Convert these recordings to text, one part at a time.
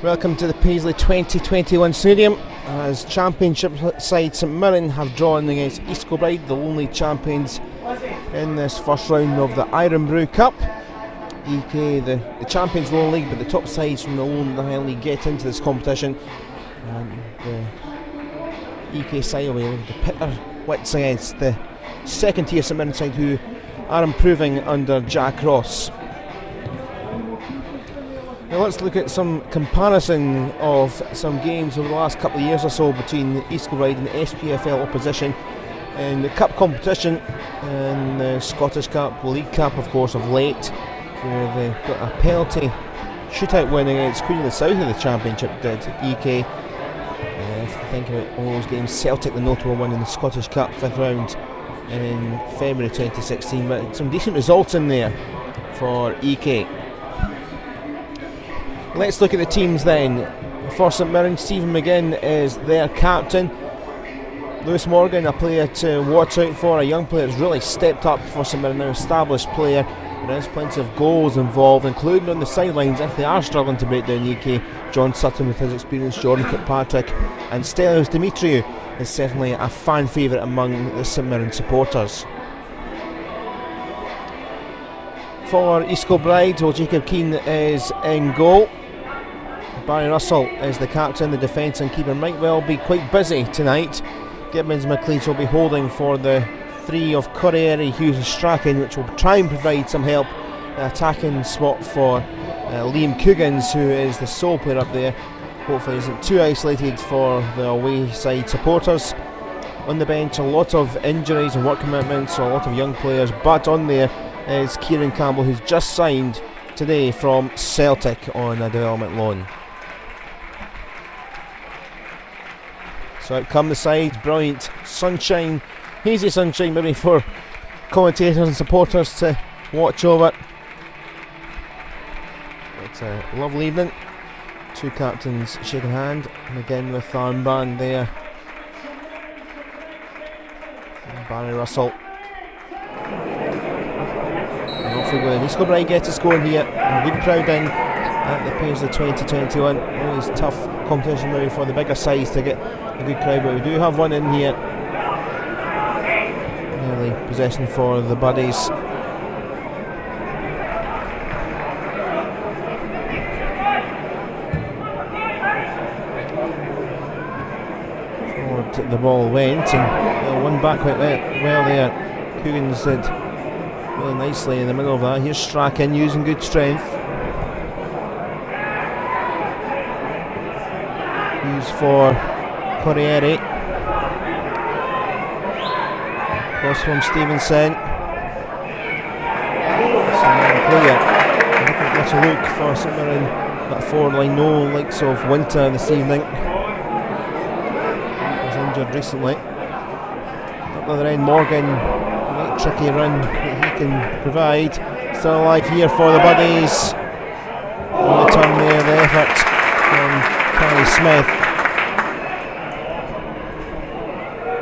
Welcome to the Paisley 2021 Stadium as Championship side St Mirren have drawn against East Kilbride, the only champions in this first round of the Irn Bru Cup. EK, the champions lower league, but the top sides from the lower and the high league get into this competition. And the EK side will be able to pit their wits against the second tier St Mirren side, who are improving under Jack Ross. Now let's look at some comparison of some games over the last couple of years or so between East Kilbride and the SPFL opposition in the cup competition and the Scottish Cup, League Cup of course of late, where they got a penalty shootout win against Queen of the South of the Championship did, EK. If you think about all those games, Celtic the notable one in the Scottish Cup 5th round in February 2016, but some decent results in there for EK. Let's look at the teams then. For St Mirren, Stephen McGinn is their captain. Lewis Morgan, a player to watch out for, a young player that's really stepped up for St Mirren, an established player. There is plenty of goals involved, including on the sidelines if they are struggling to break down EK. John Sutton with his experience, Jordan Kirkpatrick, and Stelios Dimitriou is certainly a fan favourite among the St Mirren supporters. For East Kilbride, well, Jacob Keane is in goal. Barry Russell is the captain. The defence and keeper might well be quite busy tonight. Gibbons McLeish will be holding for the three of Corriere, Hughes and Strachan, which will try and provide some help attacking spot for Liam Coogans, who is the sole player up there. Hopefully isn't too isolated for the away side supporters. On the bench, a lot of injuries and work commitments, so a lot of young players, but on there is Kieran Campbell, who's just signed today from Celtic on a development loan. So out come the sides, brilliant sunshine, hazy sunshine maybe for commentators and supporters to watch over. It's a lovely evening. Two captains shaking hand, and again with the armband there. And Barry Russell. And off we go. East Kilbride gets a score here. A good crowd in at the Paisley 2021. Always tough competition maybe for the bigger sides to get a good crowd, but we do have one in here. Early possession for the Buddies. Forward the ball went, and one back quite well there. Coogans did really nicely in the middle of that. Here's Strachan using good strength. Hughes for Corriere. Cross from Stevenson. Clear. I think that's a look for St Mirren. That forward line, no likes of Winter this evening. He was injured recently. Up the other end, Morgan. A tricky run that he can provide. Still alive here for the Buddies. On the turn there, the effort from Kelly Smith.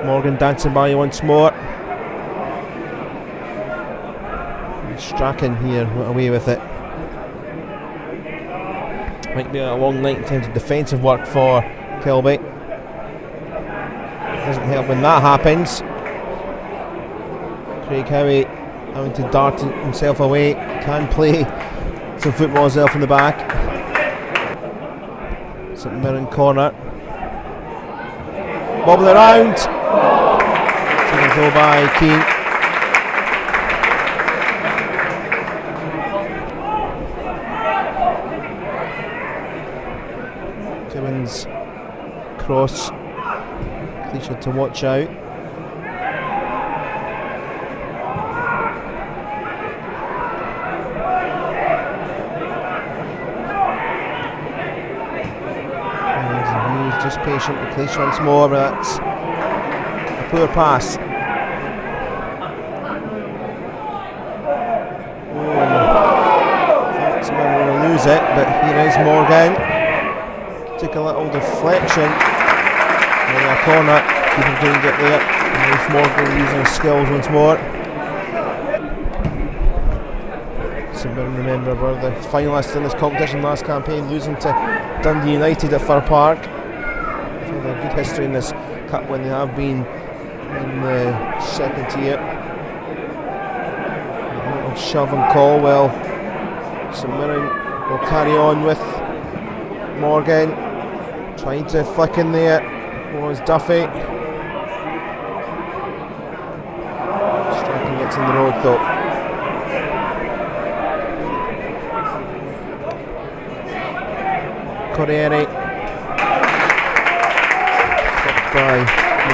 Morgan dancing by once more. And Strachan here away with it. Might be a long night in terms of defensive work for Kilby. Doesn't help when that happens. Craig Howie having to dart himself away. Can play some football himself from the back. St Mirren corner. Bobble around. Taken throw by Keane. Gibbons cross. Cliche to watch out. Just patient with Cleach once more, but that's a poor pass. Thought St Mirren were going to lose it, but here is Morgan. Took a little deflection. In a corner, people couldn't get there. And there's Morgan using his skills once more. St Mirren, remember, were the finalists in this competition last campaign, losing to Dundee United at Fir Park. So they have good history in this cup when they have been in the second tier. A little shove and call. Well, St Mirren will carry on with Morgan trying to flick in there. Was Duffy. Striking gets in the road though. Corriere. Stopped by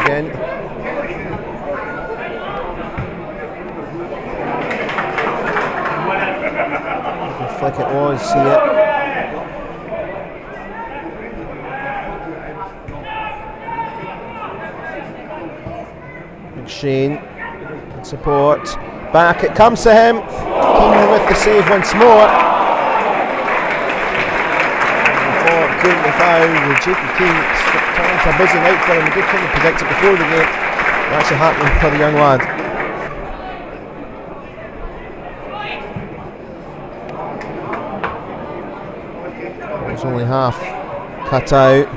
again. Good flick it was, see it. Shane, support, back it comes to him, Keane with the save once more. Doing the foul, with Jacob Keane trying to busy night for him. We did kind of predict it before the game. It's actually happening for the young lad. It's only half cut out.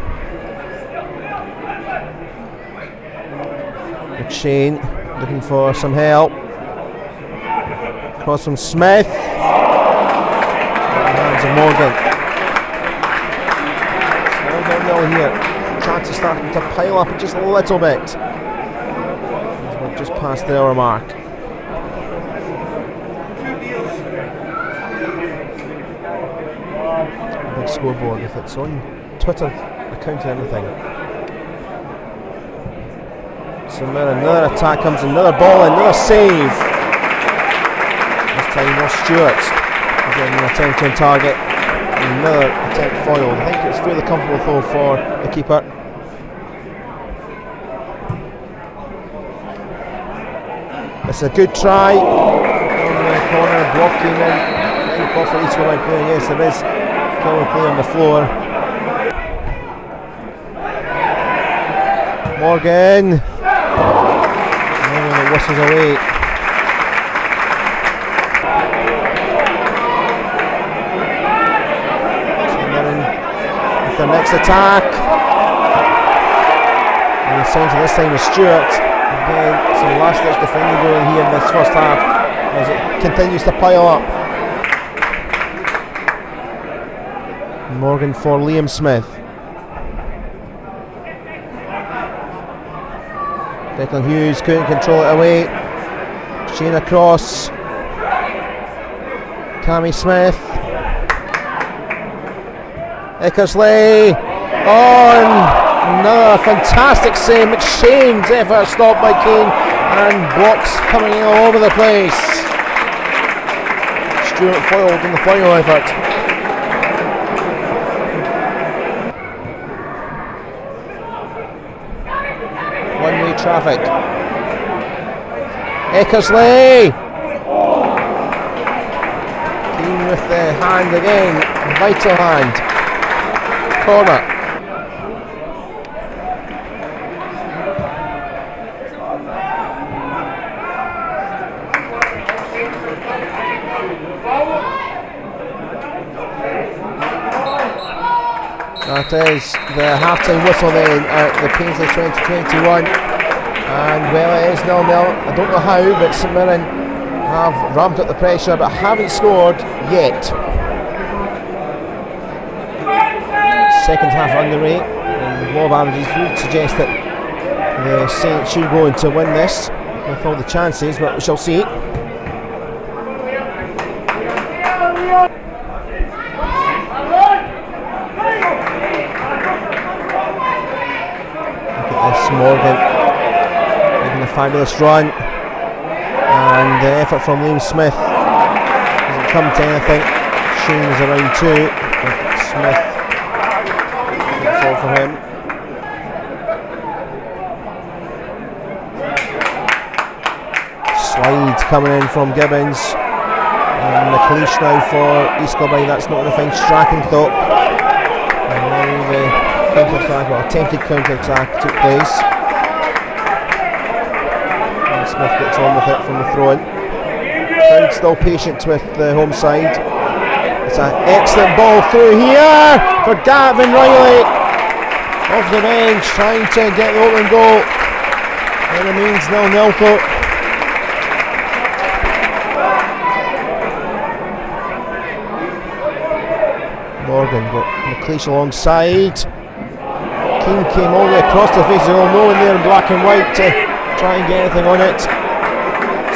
Shane looking for some help. Cross from Smith. Hands of Morgan. Small downhill here. Chances starting to pile up just a little bit. We're just past the hour mark. A big scoreboard with its own Twitter account and everything. So another attack comes, another ball, another save. This time Ross Stewart again an attempt on target. Another attempt foiled. I think it's fairly comfortable throw for the keeper. It's a good try. On the corner, blocking in. Keep off for each Kilbride player. Yes, there is Kilbride player on the floor. Morgan. Whistles away. Mirren with their next attack. And the centre this time is Stewart. Again, some last ditch defending going here in this first half as it continues to pile up. Morgan for Liam Smith. Declan Hughes couldn't control it away. Shane across. Cammy Smith. Eckersley. On. Another fantastic save. McShane's effort stopped by Kane and blocks coming in all over the place. Stewart foiled in the final effort. One-way traffic. Eckersley. Keane with the hand again. Vital hand. Corner. That is the half-time whistle then at the Paisley 2021, and well, it is 0-0. I don't know how, but St Mirren have ramped up the pressure but haven't scored yet. Second half underway, and law of averages would suggest that the Saints should go on to win this with all the chances, but we shall see. Morgan making a fabulous run, and the effort from Liam Smith doesn't come to anything. Shane is around two, but Smith didn't fall for him. Slide coming in from Gibbons, and the Kalish now for East Kilbride. That's not going to find Strachan though, and now the counter-attack, or attempted counter-attack took place. And Smith gets on with it from the throw-in. Crowd still patient with the home side. It's an excellent ball through here for Gavin Riley. Off the bench, trying to get the open goal. It remains 0-0 though. Morgan got McLeish alongside. Keane came all the way across the face of the goal, no one there in black and white to try and get anything on it.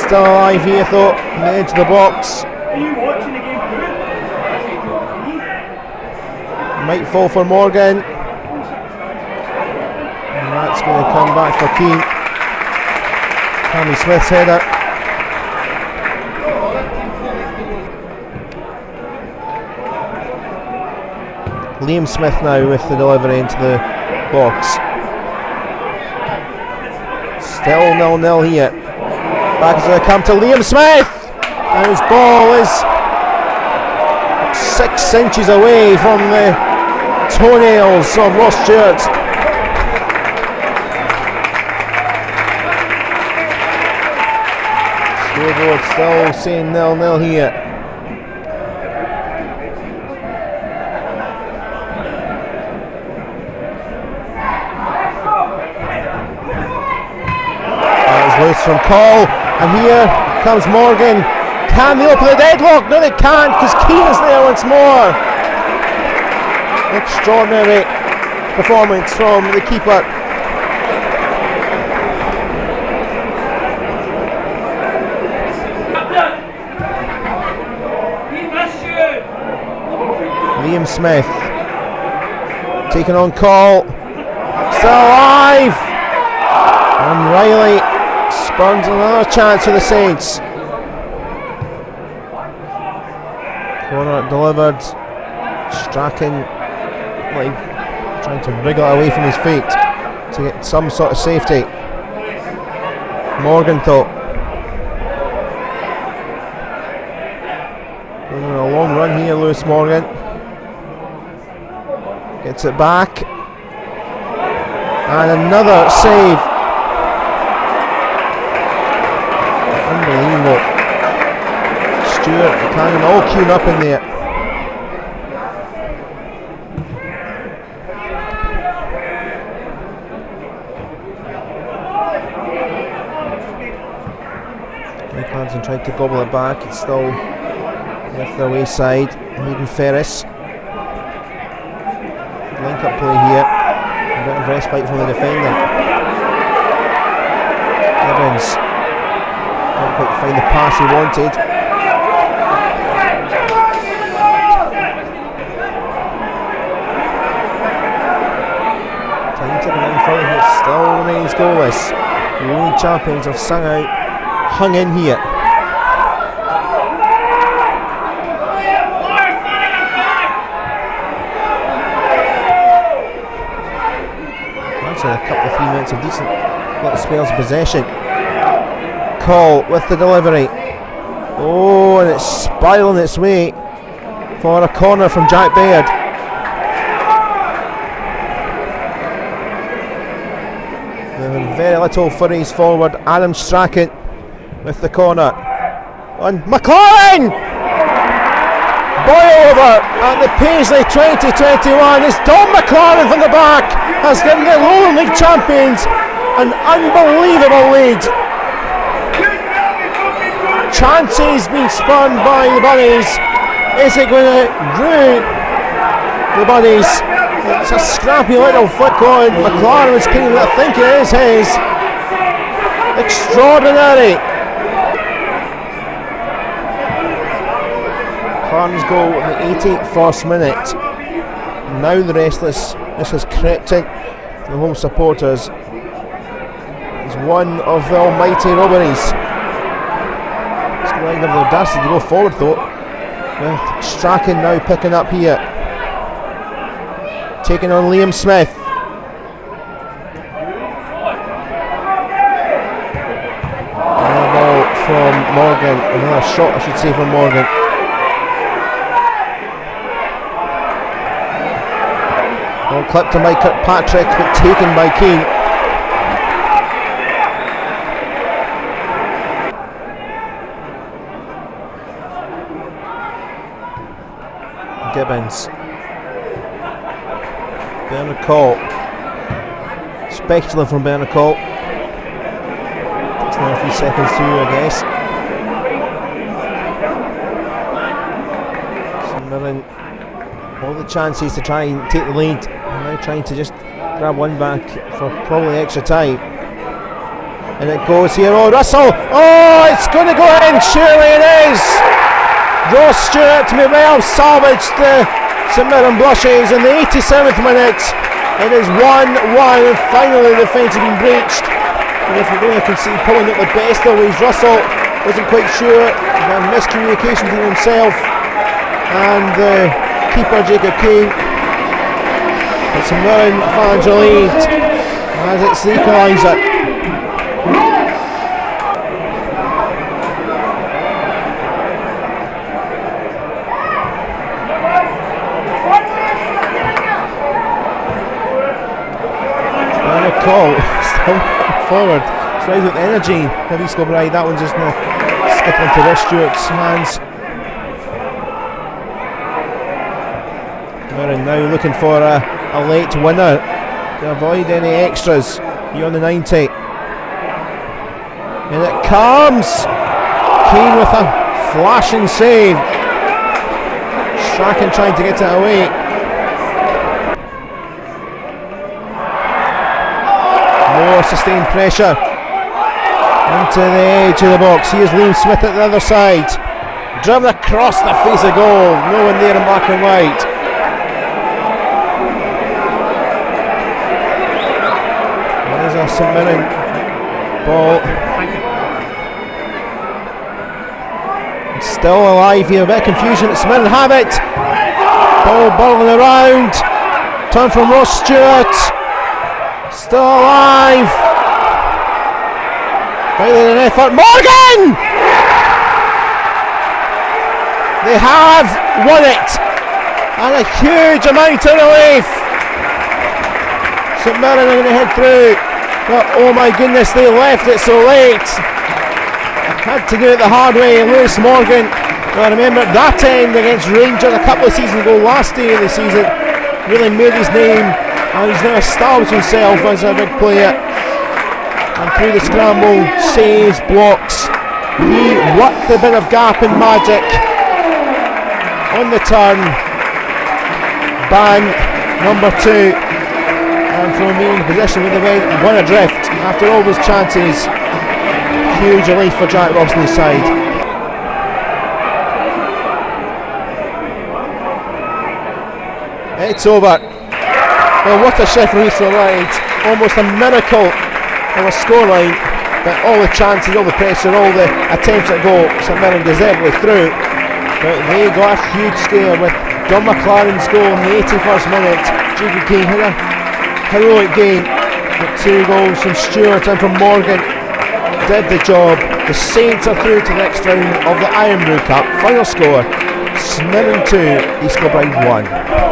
Still alive here though, on the edge of the box. Might fall for Morgan. And that's going to come back for Keane. Cammy Smith's header. Liam Smith now with the delivery into the box. Still 0-0 here. Back as they come to Liam Smith. And his ball is 6 inches away from the toenails of Ross Stewart. Scoreboard still saying 0-0 here. Loose from Cole, and here comes Morgan. Can they open the deadlock? No, they can't, because Keane is there once more. Extraordinary performance from the keeper. Liam Smith taking on Cole. Still alive, and Riley spawns another chance for the Saints. Corner delivered. Strachan like trying to wriggle away from his feet to get some sort of safety. Morgan though going on a long run here, Lewis Morgan gets it back, and another save. Unbelievable. Stewart Cannon all queued up in there. Hansen tried to gobble it back. It's still with the away side. Hayden Ferris. Link up play here. A bit of respite from the defender. Evans didn't quite find the pass he wanted. Time ticking in front of it, still remains goalless. The only champions have hung in here. Actually, a couple of 3 minutes of decent little spells of possession. Call with the delivery. Oh, and it's spiralling its way for a corner from Jack Baird. Very little furries forward. Adam Strachan with the corner. And McLaren! Boy over at the Paisley 2021. It's Dom McLaren from the back has given the Lowland League champions an unbelievable lead. Chances being spun by the Bunnies. Is it going to ruin the Bunnies? It's a scrappy little foot going. McLaren is clean. I think it is his. Extraordinary. McLaren's goal in the 81st minute. Now the restlessness has crept in the home supporters. It's one of the almighty robberies. It's going to have the audacity to go forward though, with Strachan now picking up here. Taking on Liam Smith. Another ball from Morgan. Another shot, I should say, from Morgan. Ball clipped to Mike Kirkpatrick, but taken by Keane. Gibbons. Bernard Cole. Speculative from Bernard Cole. Takes another few seconds through, I guess. So Mirren, all the chances to try and take the lead, and now trying to just grab one back for probably extra time. And it goes here. Oh, Russell! Oh, it's going to go in! Surely it is! Ross Stewart may well have salvaged the St Mirren Blushes in the 87th minute. It is 1-1, and finally the defence has been breached. And if we're going to concede probably not the best of ways, Russell wasn't quite sure. Miscommunication between himself and the keeper Jacob Keane. But St Mirren fans relieved as it's the equaliser. Call still forward, tries with energy. Heavy Kilbride, that one just skipping into Ross Stewart's hands. Mirren now looking for a late winner to avoid any extras beyond the 90. And it comes! Keane with a flashing save. Strachan trying to get it away. More sustained pressure into the edge of the box. Here's Liam Smith at the other side, driven across the face of goal. No one there in black and white. There's a St Mirren ball. It's still alive here. A bit of confusion. St Mirren have it. Ball burling around. Turn from Ross Stewart. Still alive. Finally an effort. Morgan! They have won it. And a huge amount of relief. St Mirren are going to head through. But oh my goodness, they left it so late. Had to do it the hard way. Lewis Morgan. I remember that end against Rangers a couple of seasons ago, last day of the season. Really made his name. And he's now established himself as a big player. And through the scramble, saves, blocks. He worked a bit of gap in magic. On the turn, bang, number 2. And from being in position with the one adrift after all those chances, huge relief for Jack Robson's side. It's over. Well, what a shift from East Light. Almost a miracle of a scoreline, but all the chances, all the pressure, all the attempts at goal, St Mirren deservedly through. But they got a huge scare with Don McLaren's goal in the 81st minute. Jacob Keane had a heroic game, with 2 goals from Stewart and from Morgan. Did the job. The Saints are through to the next round of the Irn Bru Cup. Final score: St Mirren 2, East Kilbride 1.